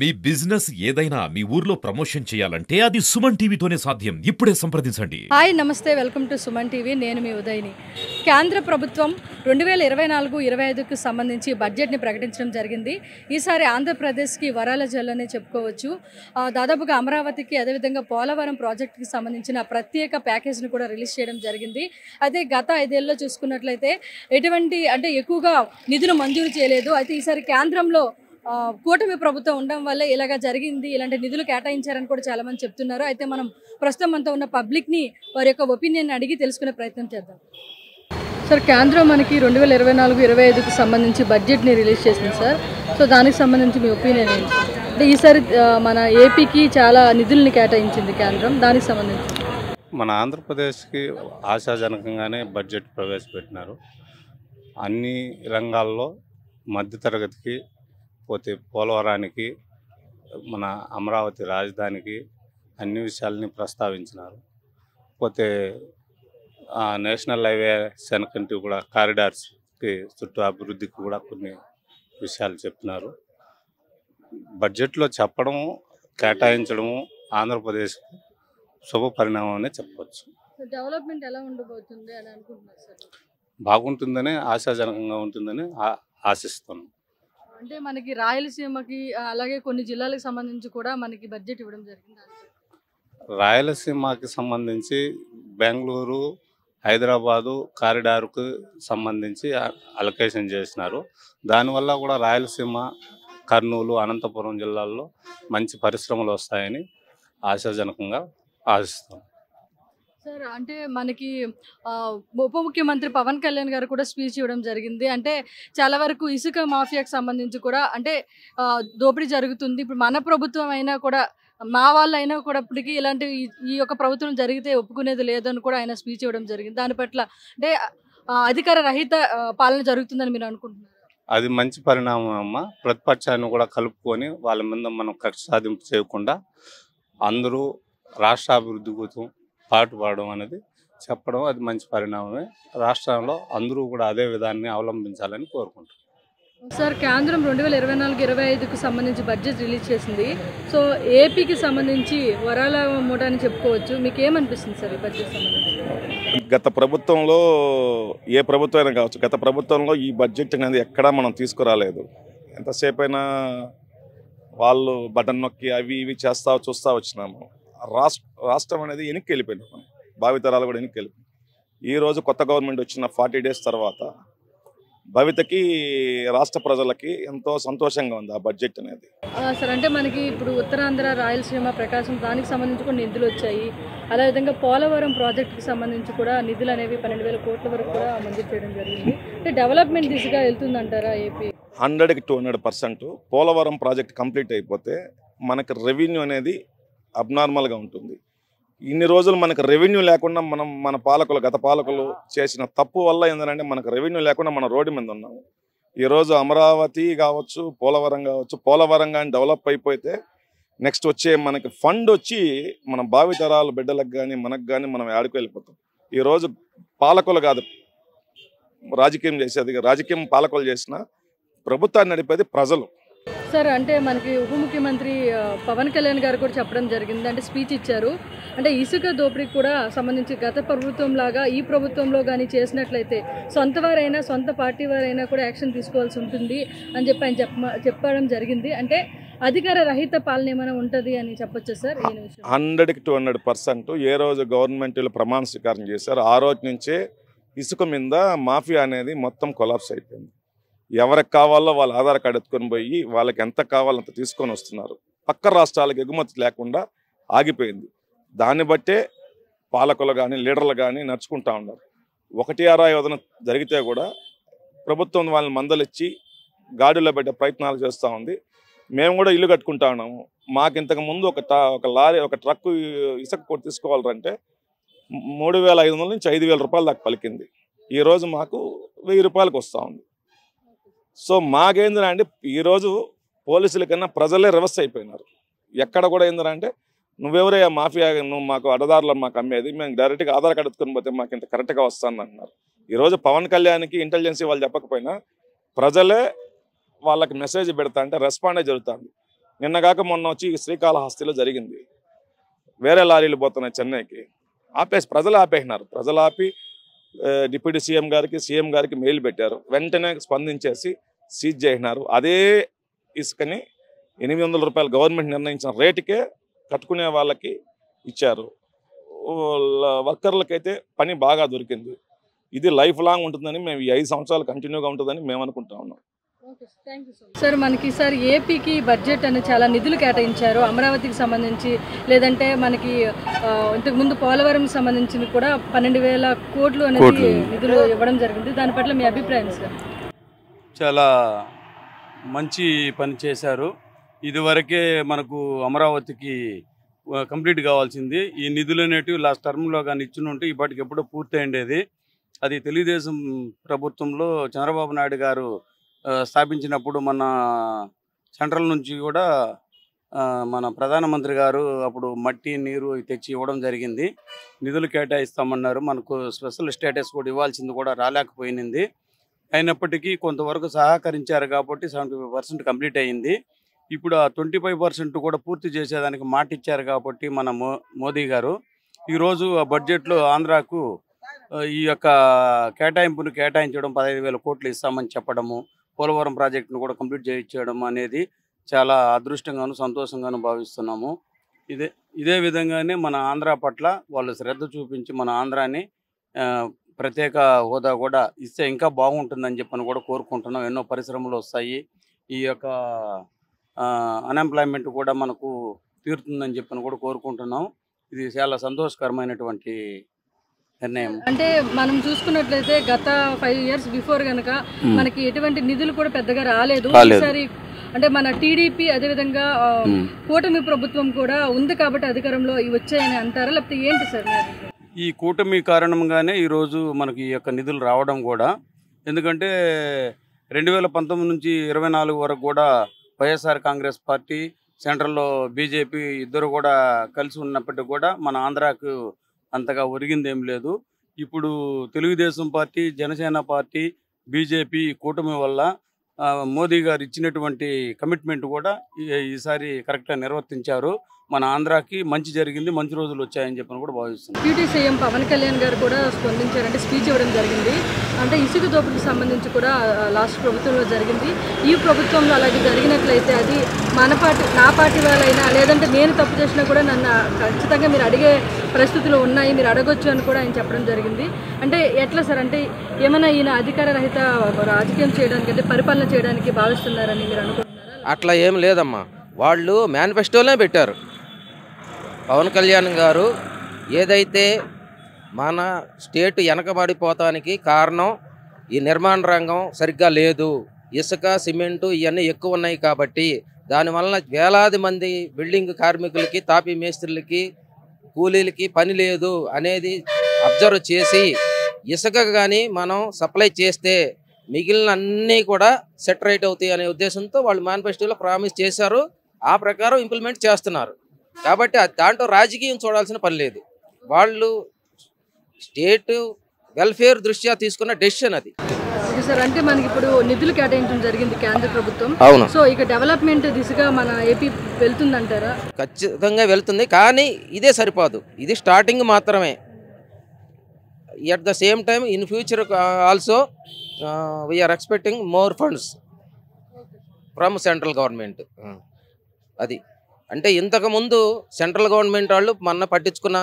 మీ business ఏదైనా మీ ఊర్లో promotion చేయాలంటే అది సుమన్ టీవీతోనే సాధ్యం. ఇప్పుడే సంప్రదించండి. హాయ్ నమస్తే, వెల్కమ్ టు సుమన్ టీవీ. నేను మీ ఉదయ్ని. కేంద్ర ప్రభుత్వం 2024-25కు సంబంధించి బడ్జెట్ని ప్రకటించడం జరిగింది. ఈసారి ఆంధ్రప్రదేశ్కి వరాల జల్లనే చెప్పుకోవచ్చు. దాదాపుగా అమరావతికి అదేవిధంగా పోలవరం ప్రాజెక్టుకి సంబంధించిన ప్రత్యేక ప్యాకేజ్ని కూడా రిలీజ్ చేయడం జరిగింది. అదే గత 5 ఏళ్ళలో చూసుకున్నట్లయితే ఎటువంటి ఎక్కువగా నిధులు మంజూరు చేయలేదు. అయితే ఈసారి కేంద్రంలో కూటమి ప్రభుత్వం ఉండడం వల్ల ఇలాగ జరిగింది, ఇలాంటి నిధులు కేటాయించారని కూడా చాలామంది చెప్తున్నారు. అయితే మనం ప్రస్తుతం మనతో ఉన్న పబ్లిక్ని వారి యొక్క ఒపీనియన్ అడిగి తెలుసుకునే ప్రయత్నం చేద్దాం. సార్, కేంద్రం మనకి 2024-25కు సంబంధించి బడ్జెట్ని రిలీజ్ చేసింది సార్. సో దానికి సంబంధించి మీ ఒపీనియన్ ఏంటి? అంటే ఈసారి మన ఏపీకి చాలా నిధుల్ని కేటాయించింది కేంద్రం, దానికి సంబంధించి. మన ఆంధ్రప్రదేశ్కి ఆశాజనకంగానే బడ్జెట్ ప్రవేశపెట్టినారు. అన్ని రంగాల్లో మధ్యతరగతికి, పోతే పోలవరానికి, మన అమరావతి రాజధానికి అన్ని విషయాలని ప్రస్తావించినారు. పోతే నేషనల్ హైవే సెనకంటి కూడా కారిడార్స్కి చుట్టూ అభివృద్ధికి కూడా కొన్ని విషయాలు చెప్పినారు. బడ్జెట్లో చెప్పడము, కేటాయించడము ఆంధ్రప్రదేశ్కి శుభ పరిణామం అనే చెప్పవచ్చు. డెవలప్మెంట్ ఎలా ఉండబోతుంది అని అనుకుంటున్నారు సార్? బాగుంటుందని, ఆశాజనకంగా ఉంటుందని ఆశిస్తున్నాం. అంటే మనకి రాయలసీమకి అలాగే కొన్ని జిల్లాలకు సంబంధించి కూడా మనకి బడ్జెట్ ఇవ్వడం జరిగింది. రాయలసీమకి సంబంధించి బెంగళూరు, హైదరాబాదు కారిడార్కు సంబంధించి అలొకేషన్ చేసినారు. దానివల్ల కూడా రాయలసీమ, కర్నూలు, అనంతపురం జిల్లాల్లో మంచి పరిశ్రమలు వస్తాయని ఆశాజనకంగా ఆశిస్తాం. సార్, అంటే మనకి ఉప ముఖ్యమంత్రి పవన్ కళ్యాణ్ గారు కూడా స్పీచ్ ఇవ్వడం జరిగింది. అంటే చాలా వరకు ఇసుక మాఫియాకి సంబంధించి కూడా అంటే దోపిడీ జరుగుతుంది. ఇప్పుడు మన ప్రభుత్వం అయినా కూడా, మా వాళ్ళు అయినా కూడా ఇప్పటికీ ఇలాంటి ఈ యొక్క ప్రభుత్వం జరిగితే ఒప్పుకునేది లేదని కూడా ఆయన స్పీచ్ ఇవ్వడం జరిగింది. దాని పట్ల అంటే అధికార రహిత పాలన జరుగుతుందని మీరు అనుకుంటున్నారు? అది మంచి పరిణామం అమ్మ. ప్రతిపక్షాన్ని కూడా కలుపుకొని వాళ్ళ మీద మనం కక్ష సాధింపు చేయకుండా అందరూ రాష్ట్రాభివృద్ధి కోసం పాటుపడడం అనేది చెప్పడం, అది మంచి పరిణామమే. రాష్ట్రంలో అందరూ కూడా అదే విధాన్ని అవలంబించాలని కోరుకుంటున్నాం. సార్, కేంద్రం 2024-25కు సంబంధించి బడ్జెట్ రిలీజ్ చేసింది. సో ఏపీకి సంబంధించి వరాల మూట అని చెప్పుకోవచ్చు. మీకు ఏమనిపిస్తుంది సార్ ఈ బడ్జెట్ సంబంధించి? గత ప్రభుత్వంలో, ఏ ప్రభుత్వం అయినా కావచ్చు, గత ప్రభుత్వంలో ఈ బడ్జెట్ అనేది ఎక్కడా మనం తీసుకురాలేదు. ఎంతసేపు అయినా వాళ్ళు బటన్ నొక్కి అవి ఇవి చూస్తూ వచ్చినాము. రాష్ట్రం అనేది వెనక్కి వెళ్ళిపోయింది, భావితరాలు కూడా వెనక్కి వెళ్ళిపోయింది. ఈరోజు కొత్త గవర్నమెంట్ వచ్చిన 40 days తర్వాత భవితకి, రాష్ట్ర ప్రజలకి ఎంతో సంతోషంగా ఉంది ఆ బడ్జెట్ అనేది. సార్, అంటే మనకి ఇప్పుడు ఉత్తరాంధ్ర, రాయలసీమ, ప్రకాశం దానికి సంబంధించి కూడా నిధులు వచ్చాయి. అదేవిధంగా పోలవరం ప్రాజెక్టుకి సంబంధించి కూడా నిధులు అనేవి 12,000 కోట్ల వరకు కూడా మంజూరు చేయడం జరిగింది. అంటే డెవలప్మెంట్ దిశగా వెళ్తుందంటారా ఏపీ? 100కి 200% పోలవరం ప్రాజెక్ట్ కంప్లీట్ అయిపోతే మనకి రెవెన్యూ అనేది అబ్నార్మల్గా ఉంటుంది. ఇన్ని రోజులు మనకు రెవెన్యూ లేకుండా మన గత పాలకులు చేసిన తప్పు వల్ల ఏంటంటే మనకు రెవెన్యూ లేకుండా మన రోడ్డు మీద ఉన్నాము. ఈరోజు అమరావతి కావచ్చు, పోలవరం కావచ్చు, పోలవరం కానీ డెవలప్ అయిపోతే నెక్స్ట్ వచ్చే మనకి ఫండ్ వచ్చి మన భావితరాల బిడ్డలకు కానీ మనకు కానీ మనం ఆడుకు వెళ్ళిపోతాం. ఈరోజు పాలకులు కాదు రాజకీయం చేసేది, రాజకీయం పాలకులు చేసిన ప్రభుత్వాన్ని నడిపేది ప్రజలు. సార్, అంటే మనకి ఉప ముఖ్యమంత్రి పవన్ కళ్యాణ్ గారు కూడా చెప్పడం జరిగింది, అంటే స్పీచ్ ఇచ్చారు. అంటే ఇసుక దోపిడీకి కూడా సంబంధించి గత ప్రభుత్వం లాగా ఈ ప్రభుత్వంలో కానీ చేసినట్లయితే సొంత వారైనా, సొంత పార్టీ వారైనా కూడా యాక్షన్ తీసుకోవాల్సి ఉంటుంది అని చెప్పి ఆయన చెప్పడం జరిగింది. అంటే అధికార రహిత పాలన ఏమైనా ఉంటుంది అని చెప్పొచ్చా సార్? 100కి 200% ఏ రోజు గవర్నమెంట్లో ప్రమాణ స్వీకారం చేశారు ఆ రోజు నుంచే ఇసుక మీద మాఫియా అనేది మొత్తం కొలాప్స్ అయిపోయింది. ఎవరికి కావాలో వాళ్ళ ఆధార్ కార్డు ఎత్తుకొని పోయి వాళ్ళకి ఎంత కావాలో అంత తీసుకొని వస్తున్నారు. పక్క రాష్ట్రాలకు ఎగుమతి లేకుండా ఆగిపోయింది. దాన్ని బట్టే పాలకులు కానీ, లీడర్లు కానీ నడుచుకుంటా ఉన్నారు. 1 యోధన జరిగితే కూడా ప్రభుత్వం వాళ్ళని మందలిచ్చి గాడిలో పెట్టే ప్రయత్నాలు చేస్తూ ఉంది. మేము కూడా ఇల్లు కట్టుకుంటా ఉన్నాము. మాకు ఇంతకు ముందు ఒక లారీ, ఒక ట్రక్కు ఇసుక కొట్టి తీసుకోవాలంటే 3,500 నుంచి 5,000 రూపాయల దాకా పలికింది. ఈరోజు మాకు 1,000 రూపాయలకు వస్తూ ఉంది. సో మాకేందంటే ఈరోజు పోలీసుల కన్నా ప్రజలే రివర్స్ అయిపోయినారు. ఎక్కడ కూడా ఏంటంటే నువ్వెవరే మాఫియా, నువ్వు మాకు అడ్డదారులు మాకు అమ్మేది, మేము డైరెక్ట్గా ఆధార్ కార్డు ఎత్తుకొని పోతే మాకు ఇంత కరెక్ట్గా వస్తుంది అంటున్నారు. ఈరోజు పవన్ కళ్యాణ్కి ఇంటెలిజెన్సీ వాళ్ళు చెప్పకపోయినా ప్రజలే వాళ్ళకి మెసేజ్ పెడతా అంటే రెస్పాండే జరుగుతుంది. నిన్నగాక మొన్న వచ్చి శ్రీకాళహస్తిలో జరిగింది. వేరే లారీలు పోతున్నాయి చెన్నైకి, ప్రజలు ఆపేసినారు. ప్రజలు ఆపి డిప్యూటీ సీఎం గారికి మెయిల్ పెట్టారు. వెంటనే స్పందించేసి సీజ్ చేసినారు. అదే ఇసుకని 800 రూపాయలు గవర్నమెంట్ నిర్ణయించిన రేటుకే కట్టుకునే వాళ్ళకి ఇచ్చారు. వర్కర్లకైతే పని బాగా దొరికింది. ఇది లైఫ్ లాంగ్ ఉంటుందని మేము ఈ 5 సంవత్సరాలు కంటిన్యూగా ఉంటుందని మేము అనుకుంటా ఉన్నాం. సార్ మనకి సార్ ఏపీకి బడ్జెట్ అనేది చాలా నిధులు కేటాయించారు. అమరావతికి సంబంధించి లేదంటే మనకి ఇంతకుముందు పోలవరం సంబంధించి కూడా 12,000 కోట్లు అనేది నిధులు ఇవ్వడం జరిగింది. దాని పట్ల మీ అభిప్రాయం సార్? చాలా మంచి పని చేశారు. ఇదివరకే మనకు అమరావతికి కంప్లీట్ కావాల్సింది. ఈ నిధులు అనేటివి లాస్ట్ టర్మ్లో కానీ ఇచ్చినుంటే ఇప్పటికి ఎప్పుడో పూర్తి అయ్యేది. అది తెలుగుదేశం ప్రభుత్వంలో చంద్రబాబు నాయుడు గారు స్థాపించినప్పుడు మన సెంట్రల్ నుంచి కూడా మన ప్రధానమంత్రి గారు అప్పుడు మట్టి నీరు తెచ్చి ఇవ్వడం జరిగింది. నిధులు కేటాయిస్తామన్నారు. మనకు స్పెషల్ స్టేటస్ కూడా ఇవ్వాల్సింది కూడా రాలేకపోయింది. అయినప్పటికీ కొంతవరకు సహకరించారు కాబట్టి 75% కంప్లీట్ అయ్యింది. ఇప్పుడు ఆ 25% కూడా పూర్తి చేసేదానికి మాట ఇచ్చారు కాబట్టి మన మోదీ గారు ఈరోజు ఆ బడ్జెట్లో ఆంధ్రాకు ఈ యొక్క కేటాయింపును కేటాయించడం 15,000 కోట్లు ఇస్తామని చెప్పడము, పోలవరం ప్రాజెక్టును కూడా కంప్లీట్ చేయించడం అనేది చాలా అదృష్టంగాను సంతోషంగాను భావిస్తున్నాము. ఇదే విధంగానే మన ఆంధ్ర పట్ల వాళ్ళు శ్రద్ధ చూపించి మన ఆంధ్రాని ప్రత్యేక హోదా కూడా ఇస్తే ఇంకా బాగుంటుందని చెప్పని కూడా కోరుకుంటున్నాం. ఎన్నో పరిశ్రమలు వస్తాయి. ఈ యొక్క అన్ఎంప్లాయ్మెంట్ కూడా మనకు తీరుతుందని చెప్పని కూడా కోరుకుంటున్నాం. ఇది చాలా సంతోషకరమైనటువంటి నిర్ణయం. అంటే మనం చూసుకున్నట్లయితే గత 5 years బిఫోర్ కనుక మనకి ఎటువంటి నిధులు కూడా పెద్దగా రాలేదు. ఈసారి అంటే మన టీడీపీ అదేవిధంగా కూటమి ప్రభుత్వం కూడా ఉంది కాబట్టి అధికారంలో ఇవి వచ్చాయని అంటారా, లేకపోతే ఏంటి సార్? ఈ కూటమి కారణంగానే ఈరోజు మనకి ఈ యొక్క నిధులు రావడం కూడా. ఎందుకంటే 2019 నుంచి 24 వరకు కూడా వైఎస్ఆర్ కాంగ్రెస్ పార్టీ, సెంట్రల్లో బీజేపీ ఇద్దరు కూడా కలిసి ఉన్నప్పటికీ కూడా మన ఆంధ్రాకు అంతగా ఒరిగిందేం లేదు. ఇప్పుడు Telugu Desam party, Janasena party, BJP కూటమి వల్ల మోదీ గారు ఇచ్చినటువంటి కమిట్మెంట్ కూడా ఈసారి కరెక్ట్గా నిర్వర్తించారు. మన ఆంధ్రాకి మంచి జరిగింది, మంచి రోజులు వచ్చాయని చెప్పని కూడా భావిస్తున్నాం. డిప్యూటీ సీఎం పవన్ కళ్యాణ్ గారు కూడా స్పందించారంటే స్పీచ్ ఇవ్వడం జరిగింది. అంటే ఇసుక దోపిడీకి సంబంధించి కూడా లాస్ట్ ప్రభుత్వంలో జరిగింది. ఈ ప్రభుత్వంలో అలాగే జరిగినట్లయితే అది నా పార్టీ వాళ్ళైనా లేదంటే నేను తప్పు చేసినా కూడా నన్ను ఖచ్చితంగా మీరు అడిగే పరిస్థితులు ఉన్నాయి, మీరు అడగొచ్చు అని కూడా ఆయన చెప్పడం జరిగింది. అంటే ఎట్లా సార్, అంటే ఏమైనా ఈయన అధికార రహిత రాజకీయం చేయడానికి అంటే పరిపాలన చేయడానికి భావిస్తున్నారని మీరు అనుకుంటున్నారా? అట్లా ఏం లేదమ్మా. వాళ్ళు మేనిఫెస్టోనే పెట్టారు. పవన్ కళ్యాణ్ గారు ఏదైతే మన స్టేట్ వెనకబడిపోతానికి కారణం ఈ నిర్మాణ రంగం సరిగ్గా లేదు, ఇసుక సిమెంటు ఇవన్నీ ఎక్కువ ఉన్నాయి కాబట్టి దానివల్ల వేలాది మంది బిల్డింగ్ కార్మికులకి, తాపీ మేస్త్రులకి, కూలీలకి పని లేదు అనేది అబ్జర్వ్ చేసి ఇసుక కానీ మనం సప్లై చేస్తే మిగిలిన అన్నీ కూడా సెట్ రైట్ అవుతాయి అనే ఉద్దేశంతో వాళ్ళు మేనిఫెస్టోలో ప్రామిస్ చేశారు. ఆ ప్రకారం ఇంప్లిమెంట్ చేస్తున్నారు. కాబట్టి దాంట్లో రాజకీయం చూడాల్సిన పని లేదు. వాళ్ళు స్టేట్ వెల్ఫేర్ దృష్ట్యా తీసుకున్న డెసిషన్ అది. సార్ అంటే మనకి ఇప్పుడు నిధులు కేటాయించడం జరిగింది కేంద్ర ప్రభుత్వం. అవును. సో ఇక డెవలప్మెంట్ దిశగా మన ఏపీ వెళ్తుందంటారా? ఖచ్చితంగా వెళ్తుంది, కానీ ఇదే సరిపోదు. ఇది స్టార్టింగ్ మాత్రమే. At the same time in future also we are expecting more funds from central government. అది అంటే ఇంతకుముందు సెంట్రల్ గవర్నమెంట్ వాళ్ళు మొన్న పట్టించుకున్న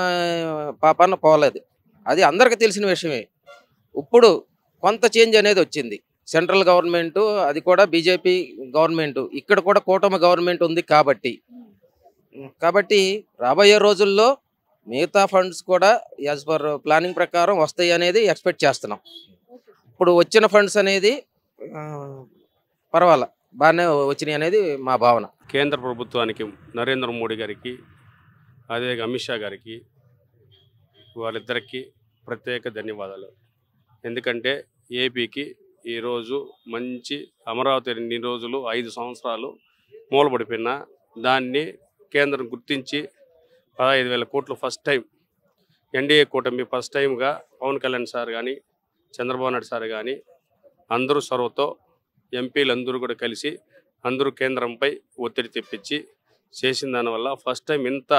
పాపాన పోలేదు, అది అందరికీ తెలిసిన విషయమే. ఇప్పుడు కొంత చేంజ్ అనేది వచ్చింది. సెంట్రల్ గవర్నమెంట్ అది కూడా బీజేపీ గవర్నమెంట్, ఇక్కడ కూడా కూటమి గవర్నమెంట్ ఉంది కాబట్టి రాబోయే రోజుల్లో మిగతా ఫండ్స్ కూడా యాజ్ పర్ ప్లానింగ్ ప్రకారం వస్తాయి అనేది ఎక్స్పెక్ట్ చేస్తున్నాం. ఇప్పుడు వచ్చిన ఫండ్స్ అనేది పర్వాలా బాగానే వచ్చినాయి అనేది మా భావన. కేంద్ర ప్రభుత్వానికి నరేంద్ర మోడీ గారికి, అదే అమిత్ షా గారికి, వాళ్ళిద్దరికీ ప్రత్యేక ధన్యవాదాలు. ఎందుకంటే ఏపీకి ఈరోజు మంచి అమరావతి ఇన్ని రోజులు 5 సంవత్సరాలు మూలపడిపోయినా దాన్ని కేంద్రం గుర్తించి 15,000 కోట్లు ఫస్ట్ టైం ఎన్డీఏ కూటమి ఫస్ట్ టైంగా పవన్ కళ్యాణ్ సార్ కానీ, చంద్రబాబు నాయుడు సార్ కానీ అందరూ చొరవతో ఎంపీలు అందరూ కూడా కలిసి అందరూ కేంద్రంపై ఒత్తిడి తెప్పించి చేసిన దానివల్ల ఫస్ట్ టైం ఇంత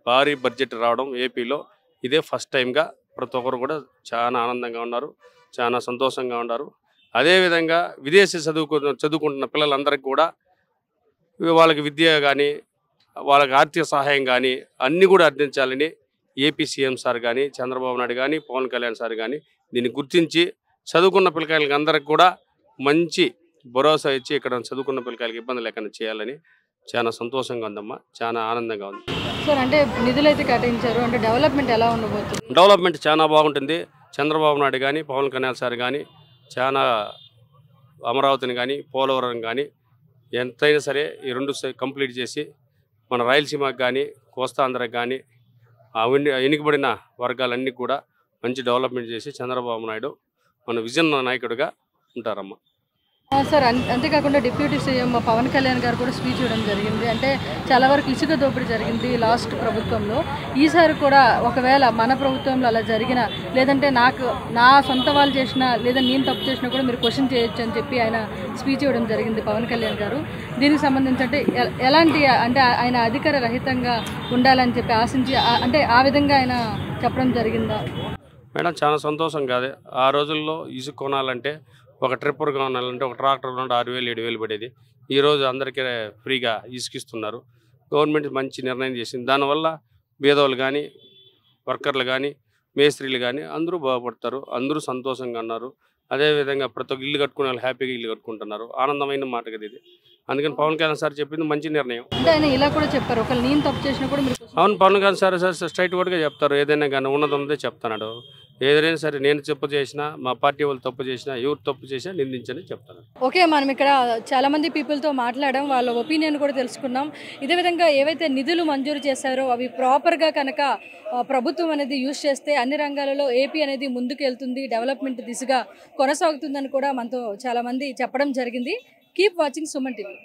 భారీ బడ్జెట్ రావడం ఏపీలో ఇదే ఫస్ట్ టైంగా ప్రతి ఒక్కరు కూడా చాలా ఆనందంగా ఉన్నారు, చాలా సంతోషంగా ఉన్నారు. అదేవిధంగా విదేశీ చదువుకుంటున్న పిల్లలందరికీ కూడా వాళ్ళకి విద్య కానీ వాళ్ళకి ఆర్థిక సహాయం కానీ అన్నీ కూడా అందించాలని ఏపీ సీఎం సార్ కానీ చంద్రబాబు నాయుడు కానీ పవన్ కళ్యాణ్ సార్ కానీ దీన్ని గుర్తించి చదువుకున్న పిల్లకాయలకి అందరికి కూడా మంచి భరోసా ఇచ్చి ఇక్కడ చదువుకున్న పిల్లకాయలకి ఇబ్బంది లేకుండా చేయాలని చాలా సంతోషంగా ఉందమ్మా, చాలా ఆనందంగా ఉంది. సార్ అంటే నిధులు అయితే కేటాయించారు, అంటే డెవలప్మెంట్ ఎలా ఉండబోతుంది? డెవలప్మెంట్ చాలా బాగుంటుంది. చంద్రబాబు నాయుడు కానీ పవన్ కళ్యాణ్ సార్ కానీ చాలా అమరావతిని కానీ పోలవరం కానీ ఎంతైనా సరే ఈ రెండు కంప్లీట్ చేసి మన రాయలసీమకు కానీ కోస్తాంధ్రకు కానీ ఎన్నికబడిన వర్గాలన్నీ కూడా మంచి డెవలప్మెంట్ చేసి చంద్రబాబు నాయుడు మన విజన్ నాయకుడిగా ఉంటారమ్మా. సార్ అంతేకాకుండా డిప్యూటీ సీఎం పవన్ కళ్యాణ్ గారు కూడా స్పీచ్ ఇవ్వడం జరిగింది. అంటే చాలా వరకు ఇసుక దోపిడీ జరిగింది లాస్ట్ ప్రభుత్వంలో, ఈసారి కూడా ఒకవేళ మన ప్రభుత్వంలో అలా జరిగినా లేదంటే నా సొంత వాళ్ళు చేసినా లేదా నేను తప్పు చేసినా కూడా మీరు క్వశ్చన్ చేయొచ్చు అని చెప్పి ఆయన స్పీచ్ ఇవ్వడం జరిగింది పవన్ కళ్యాణ్ గారు. దీనికి సంబంధించి అంటే ఎలాంటి అంటే ఆయన అధికార రహితంగా ఉండాలని చెప్పి ఆశించి అంటే ఆ విధంగా ఆయన చెప్పడం జరిగిందా? మేడం చాలా సంతోషం కాదు. ఆ రోజుల్లో ఇసుక కొనాలంటే ఒక ట్రిప్పర్ కొనాలంటే ఒక ట్రాక్టర్ కొనాలంటే 6,000 7,000 పడేది. ఈరోజు అందరికీ ఫ్రీగా ఇసుకిస్తున్నారు. గవర్నమెంట్ మంచి నిర్ణయం చేసింది. దానివల్ల పేదవాళ్ళు కానీ వర్కర్లు కానీ మేస్త్రీలు కానీ అందరూ బాగుపడతారు, అందరూ సంతోషంగా ఉన్నారు. అదేవిధంగా ప్రతి ఒక్క ఇల్లు కట్టుకునే వాళ్ళు హ్యాపీగా ఇల్లు కట్టుకుంటున్నారు. ఆనందమైన మాట కదా ఇది. అందుకని పవన్ కళ్యాణ్ సార్ చెప్పింది మంచి నిర్ణయం. అంటే ఆయన ఇలా కూడా చెప్పారు, ఒకవేళ నేను తప్పు చేసినా కూడా మీరు అవును, పవన్ కళ్యాణ్ సార్ స్ట్రైట్ వర్డ్గా చెప్తారు. ఏదైనా కానీ ఉన్నదే చెప్తున్నాడు. ఏదైనా సరే నేను తప్పు చేసినా మా పార్టీ వాళ్ళు తప్పు చేసినా ఎవరు తప్పు చేసినా నిందించని చెప్తాను. ఓకే, మనం ఇక్కడ చాలామంది పీపుల్తో మాట్లాడడం, వాళ్ళ ఒపీనియన్ కూడా తెలుసుకున్నాం. ఇదే విధంగా ఏవైతే నిధులు మంజూరు చేశారో అవి ప్రాపర్గా కనుక ప్రభుత్వం అనేది యూజ్ చేస్తే అన్ని రంగాలలో ఏపీ అనేది ముందుకు వెళ్తుంది, డెవలప్మెంట్ దిశగా కొనసాగుతుందని కూడా మనతో చాలామంది చెప్పడం జరిగింది. Keep watching Suman TV.